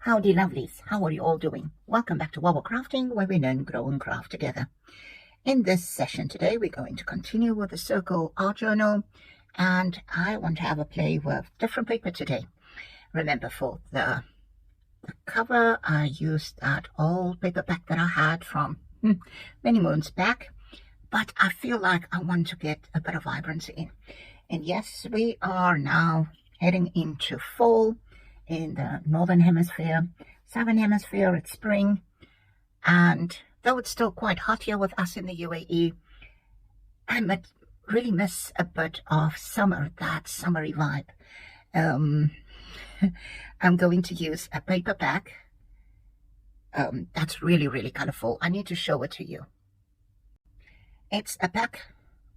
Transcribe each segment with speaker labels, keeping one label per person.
Speaker 1: Howdy lovelies, how are you all doing? Welcome back to Wobble Crafting, where we learn, grow and craft together. In this session today, we're going to continue with the circle art journal, and I want to have a play with different paper today. Remember, for the cover, I used that old paperback that I had from many moons back, but I feel like I want to get a bit of vibrancy in. And yes, we are now heading into fall in the northern hemisphere. Southern hemisphere, it's spring, and though it's still quite hot here with us in the UAE, I really miss a bit of summer, that summery vibe. I'm going to use a paperback that's really colorful. I need to show it to you. It's a pack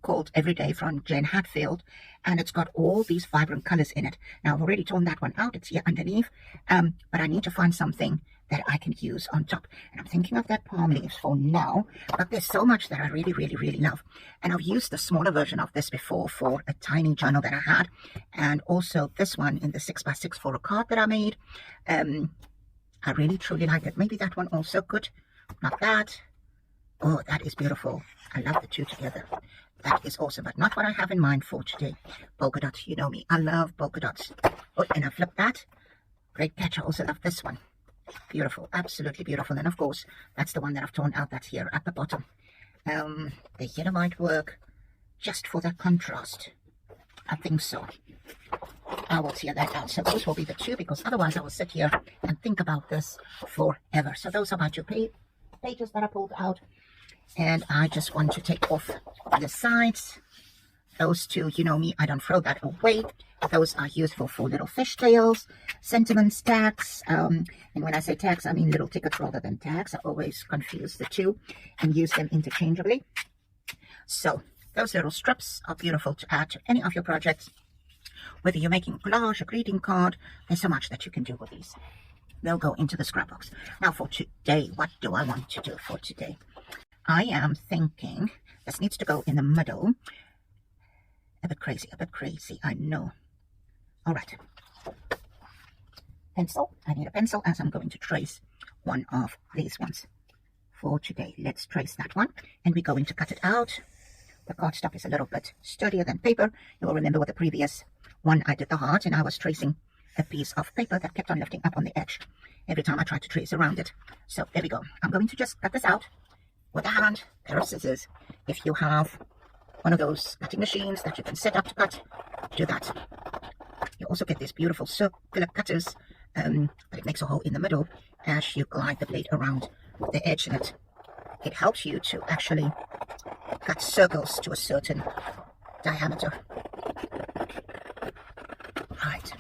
Speaker 1: called Everyday from Jen Hatfield, and it's got all these vibrant colors in it. Now, I've already torn that one out. It's here underneath, but I need to find something that I can use on top. And I'm thinking of that palm leaves for now, but there's so much that I really love. And I've used the smaller version of this before for a tiny journal that I had, and also this one in the 6x6 for a card that I made. I really truly like it. Maybe that one also could. Not that. Oh, that is beautiful. I love the two together. That is awesome, but not what I have in mind for today. Polka dots, you know me. I love polka dots. Oh, and I flipped that. Great catch. I also love this one. Beautiful, absolutely beautiful. And of course, that's the one that I've torn out. That's here at the bottom. The yellow might work just for that contrast. I think so. I will tear that out. So those will be the two, because otherwise I will sit here and think about this forever. So those are my two pages that I pulled out. And I just want to take off the sides. Those two, you know me, I don't throw that away. Those are useful for little fishtails, sentiments, tags. And when I say tags, I mean little tickets rather than tags. I always confuse the two and use them interchangeably. So those little strips are beautiful to add to any of your projects. Whether you're making a collage, a greeting card, there's so much that you can do with these. They'll go into the scrapbooks. Now for today, what do I want to do for today? I am thinking this needs to go in the middle. A bit crazy, I know. All right. Pencil. I need a pencil as I'm going to trace one of these ones for today. Let's trace that one, and we're going to cut it out. The cardstock is a little bit sturdier than paper. You will remember with the previous one I did the heart, and I was tracing a piece of paper that kept on lifting up on the edge every time I tried to trace around it. So there we go. I'm going to just cut this out with a hand, pair of scissors. If you have one of those cutting machines that you can set up to cut, do that. You also get these beautiful circular cutters, but it makes a hole in the middle as you glide the blade around the edge, and it helps you to actually cut circles to a certain diameter. Right.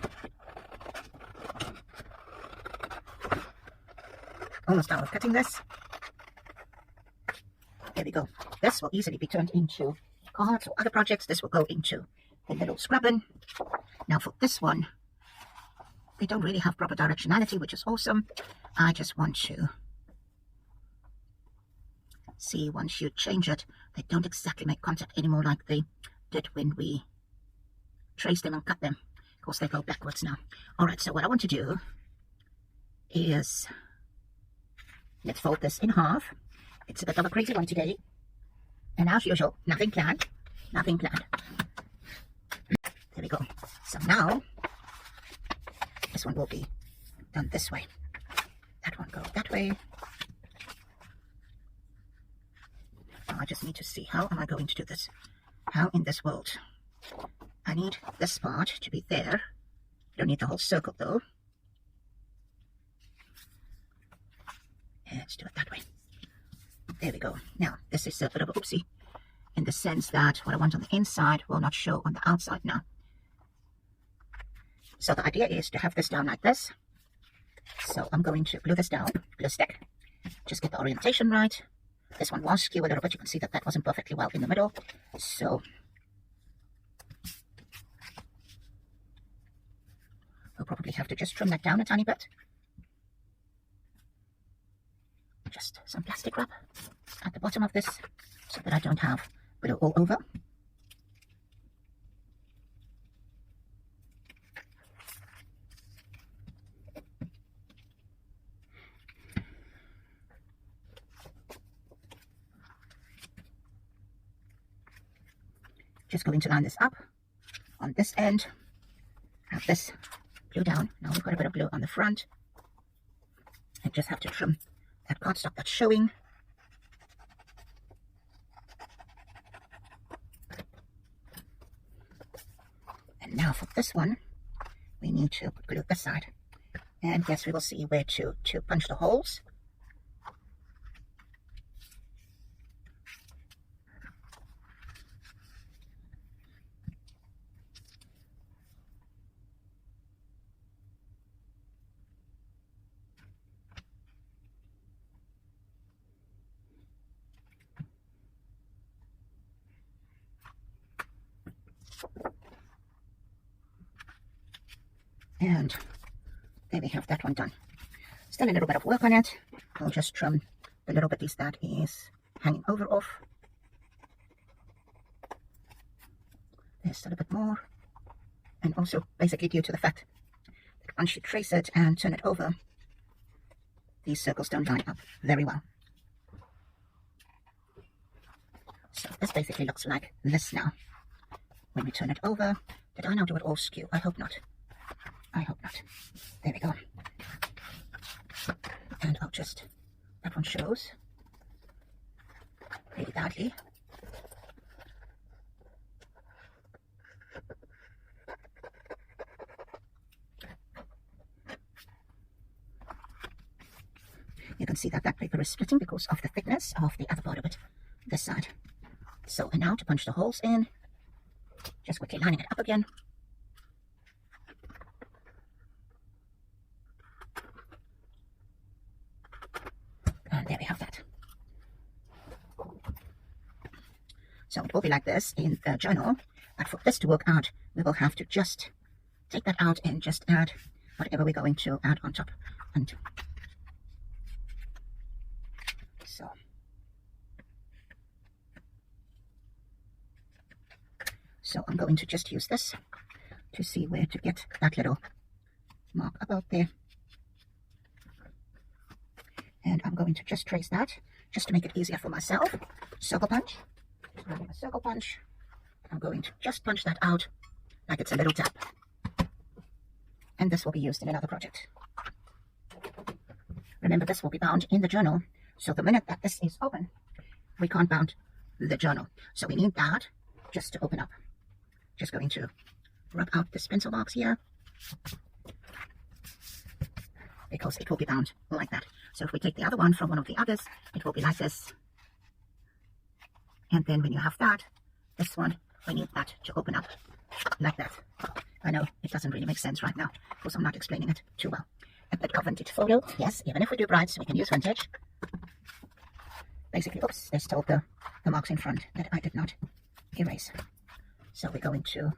Speaker 1: Almost done with cutting this. There we go. This will easily be turned into cards or other projects. This will go into the little scrap bin. Now for this one, they don't really have proper directionality, which is awesome. I just want to see, once you change it, they don't exactly make contact anymore like they did when we traced them and cut them. Of course, they go backwards now. All right, so what I want to do is, let's fold this in half. It's a bit of a crazy one today, and as usual, nothing planned. There we go. So now this one will be done this way. That one goes that way. Now I just need to see, how am I going to do this? How in this world? I need this part to be there. I don't need the whole circle though. Let's do it that way. There we go. Now, this is a bit of a oopsie in the sense that what I want on the inside will not show on the outside now. So the idea is to have this down like this. So I'm going to glue this down, glue stick, just get the orientation right. This one was skew a little bit. You can see that that wasn't perfectly well in the middle. So we'll probably have to just trim that down a tiny bit. Just some plastic wrap at the bottom of this so that I don't have glue all over. just going to line this up on this end. Have this glue down. Now we've got a bit of glue on the front. I just have to trim that cardstock that's showing. And now for this one, we need to glue this side. And yes, we will see where to punch the holes. And there we have that one done. Still a little bit of work on it. I'll just trim the little bitties that is hanging over off. There's still a bit more. And also basically due to the fact that once you trace it and turn it over, these circles don't line up very well. So this basically looks like this now. When we turn it over, did I now do it all skew? I hope not. I hope not. There we go. And I'll just, that one shows really badly. You can see that that paper is splitting because of the thickness of the other part of it, this side. So, and now to punch the holes in, just quickly lining it up again. And there we have that. So it will be like this in the journal, but for this to work out, we will have to just take that out and just add whatever we're going to add on top. And so I'm going to just use this to see where to get that little mark about there. And I'm going to just trace that just to make it easier for myself. Circle punch. Grabbing a circle punch. I'm going to just punch that out like it's a little tap. And this will be used in another project. Remember, this will be bound in the journal. So the minute that this is open, we can't bound the journal. So we need that just to open up. Just going to rub out this pencil marks here, because it will be bound like that. So if we take the other one from one of the others, it will be like this. And then when you have that, this one, we need that to open up like that. I know it doesn't really make sense right now because I'm not explaining it too well. A bit of vintage photo. Yes, even if we do brights, we can use vintage. Basically, oops, there's still the marks in front that I did not erase. So we're going to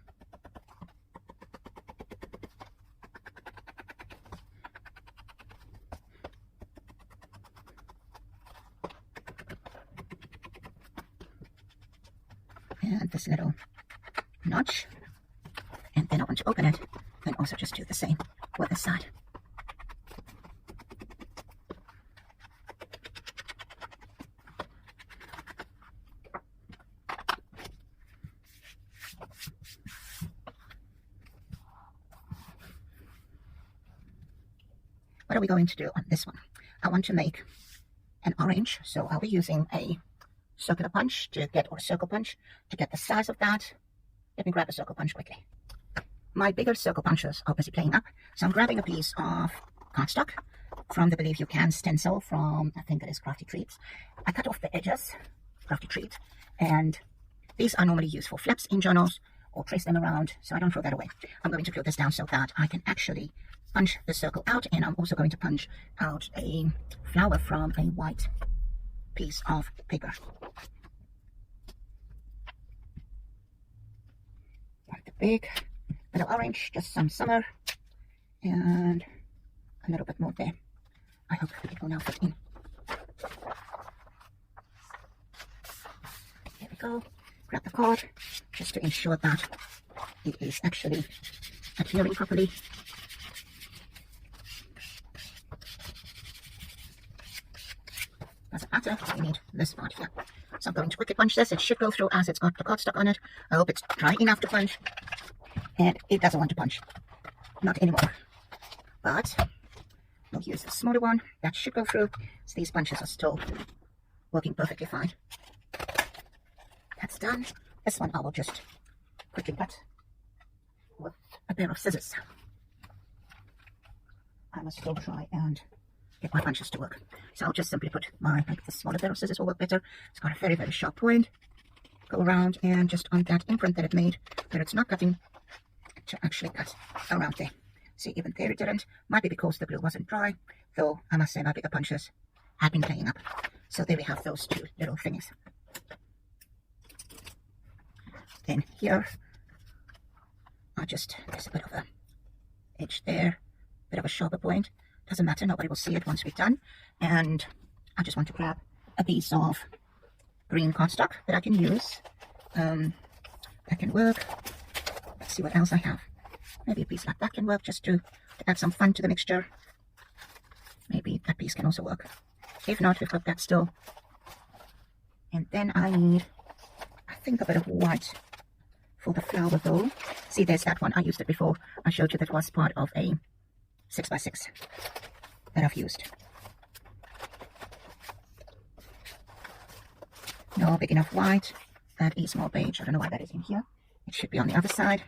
Speaker 1: and this little notch, and then I want to open it and also just do the same with this side. What are we going to do on this one? I want to make an orange, so I'll be using a circular punch to get, or a circle punch to get the size of that. Let me grab a circle punch quickly. My bigger circle punches are busy playing up, so I'm grabbing a piece of cardstock from the Believe You Can stencil from, I think it is Crafty Treats. I cut off the edges, Crafty Treat, and these are normally used for flaps in journals or trace them around, so I don't throw that away. I'm going to glue this down so that I can actually punch the circle out, and I'm also going to punch out a flower from a white piece of paper. Like the big bit of orange, just some summer, and a little bit more there. I hope it will now fit in. There we go. Grab the card just to ensure that it is actually adhering properly. Doesn't matter, we need this part here. So I'm going to quickly punch this. It should go through as it's got the cardstock on it. I hope it's dry enough to punch. And it doesn't want to punch. Not anymore. But we'll use the smaller one. That should go through. So these punches are still working perfectly fine. That's done. This one I will just quickly cut with a pair of scissors. I must still try and get my punches to work. So I'll just simply put like the smaller pair of scissors will work better. It's got a very, very sharp point. Go around and just on that imprint that it made, where it's not cutting, to actually cut around there. See, even there it didn't. Might be because the glue wasn't dry, though I must say my bigger punches had been playing up. So there we have those two little thingies. Then here, there's a bit of a edge there, bit of a sharper point. Doesn't matter, nobody will see it once we're done. And I just want to grab a piece of green cardstock that I can use. That can work. Let's see what else I have. Maybe a piece like that can work, just to add some fun to the mixture. Maybe that piece can also work. If not, we've got that still. And then I need, I think, a bit of white for the flower though. See, there's that one. I used it before. I showed you that was part of a 6x6 that I've used. No big enough white. That is more beige. I don't know why that is in here. It should be on the other side.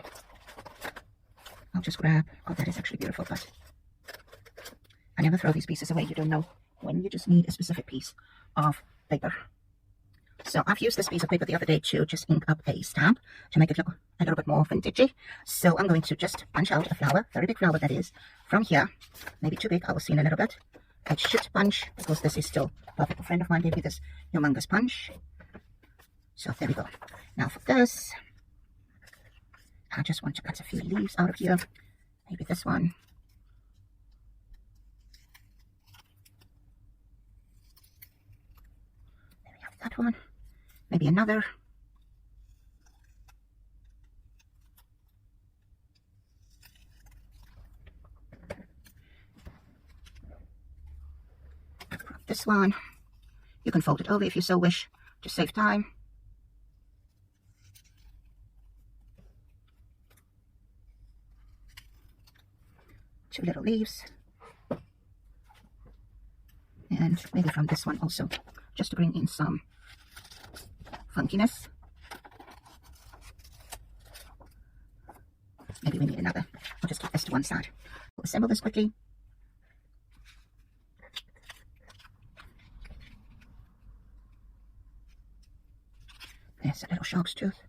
Speaker 1: I'll just grab, oh, that is actually beautiful, but I never throw these pieces away. You don't know when you just need a specific piece of paper. So I've used this piece of paper the other day to just ink up a stamp to make it look a little bit more vintagey. So I'm going to just punch out a flower, very big flower that is, from here. Maybe too big, I will see in a little bit. I should punch, because this is still perfect. A friend of mine gave me this humongous punch. So there we go. Now for this, I just want to cut a few leaves out of here. Maybe this one. There we have that one. Maybe another. Grab this one. You can fold it over if you so wish to save time. Two little leaves. And maybe from this one also, just to bring in some funkiness. Maybe we need another. I'll just keep this to one side. We'll assemble this quickly. There's a little shark's tooth,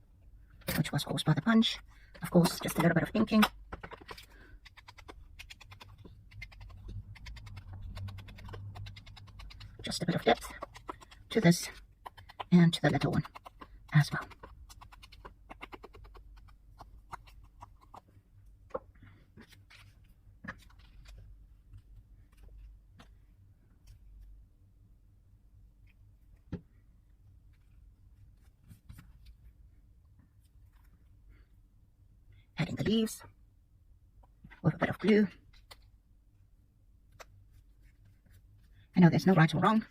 Speaker 1: which was caused by the punch. Of course, just a little bit of inking. Just a bit of depth to this and to the little one as well. Adding the leaves with a bit of glue. I know there's no right or wrong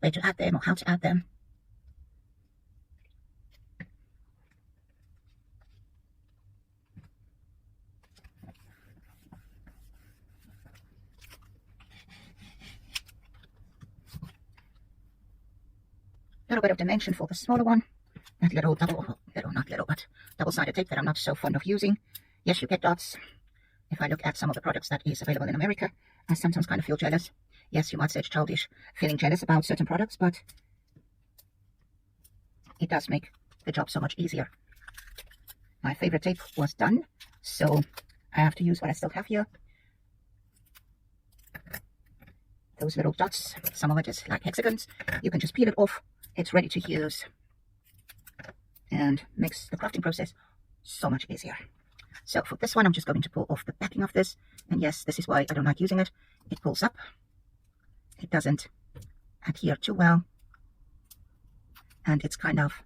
Speaker 1: way to add them or how to add them. A little bit of dimension for the smaller one. That little double-sided tape that I'm not so fond of using. Yes, you get dots. If I look at some of the products that is available in America, I sometimes kind of feel jealous. Yes, you might say it's childish, feeling jealous about certain products, but it does make the job so much easier. My favorite tape was done, so I have to use what I still have here. Those little dots, some of it is like hexagons. You can just peel it off. It's ready to use and makes the crafting process so much easier. So for this one, I'm just going to pull off the backing of this. And yes, this is why I don't like using it. It pulls up. It doesn't adhere too well. And it's kind of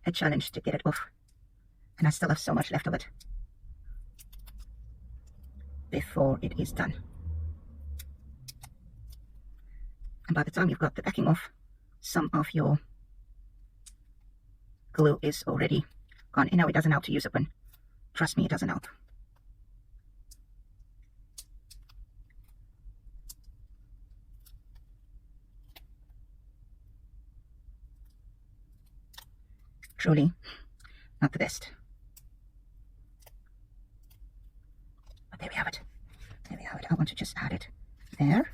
Speaker 1: a challenge to get it off. And I still have so much left of it before it is done. And by the time you've got the backing off, some of your glue is already gone. You know, it doesn't help to use a pen. Trust me, it doesn't help. Truly not the best. But there we have it. There we have it. I want to just add it there.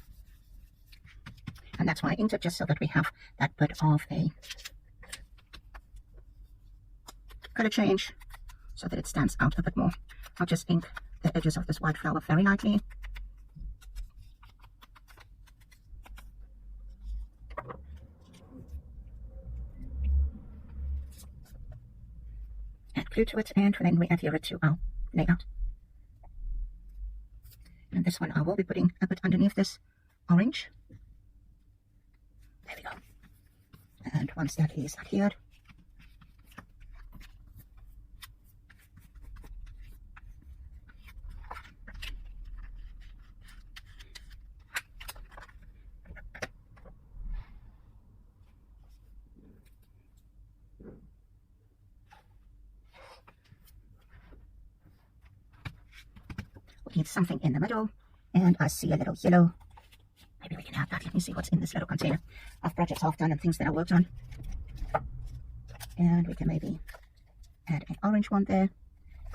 Speaker 1: And that's why I inked it, just so that we have that bit of a color change, so that it stands out a bit more. I'll just ink the edges of this white flower very lightly. Add glue to it, and then we adhere it to our layout. And this one I will be putting a bit underneath this orange. There we go. And once that is adhered, we need something in the middle, and I see a little yellow. Maybe we can add that. Let me see what's in this little container of projects I've done and things that I worked on. And we can maybe add an orange one there,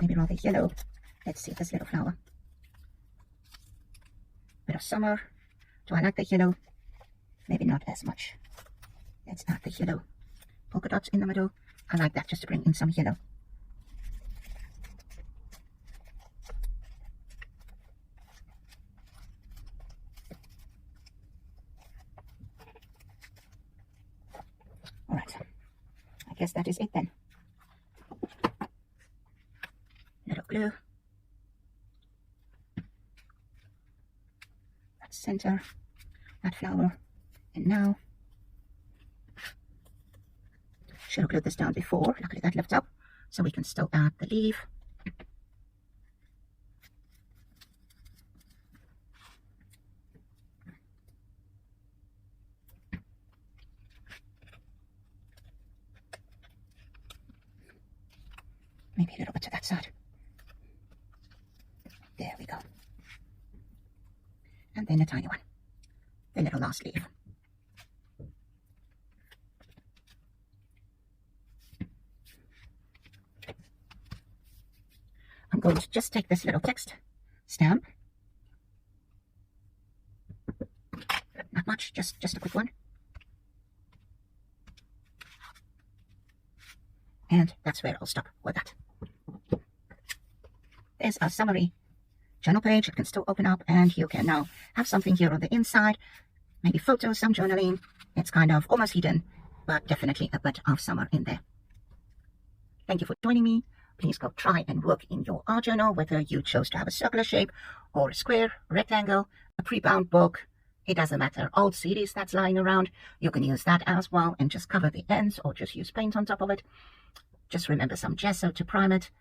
Speaker 1: maybe rather yellow. Let's see this little flower. Bit of summer. Do I like the yellow? Maybe not as much. Let's add the yellow polka dots in the middle. I like that, just to bring in some yellow. Alright, I guess that is it then. Little glue. Let's center that flower. And now, should have glued this down before. Luckily that lifts up, so we can still add the leaf. Maybe a little bit to that side. There we go. And then a tiny one. The little last leaf. I'm going to just take this little text stamp. Not much, just a quick one. And that's where I'll stop with that. There's a summary journal page. It can still open up, and you can now have something here on the inside. Maybe photos, some journaling. It's kind of almost hidden, but definitely a bit of summer in there. Thank you for joining me. Please go try and work in your art journal, whether you chose to have a circular shape or a square, rectangle, a pre-bound book. It doesn't matter. Old CDs that's lying around, you can use that as well and just cover the ends or just use paint on top of it. Just remember some gesso to prime it,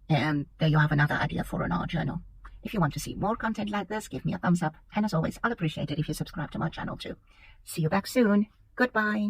Speaker 1: and there you have another idea for an art journal. If you want to see more content like this, give me a thumbs up, and as always, I'll appreciate it if you subscribe to my channel too. See you back soon. Goodbye.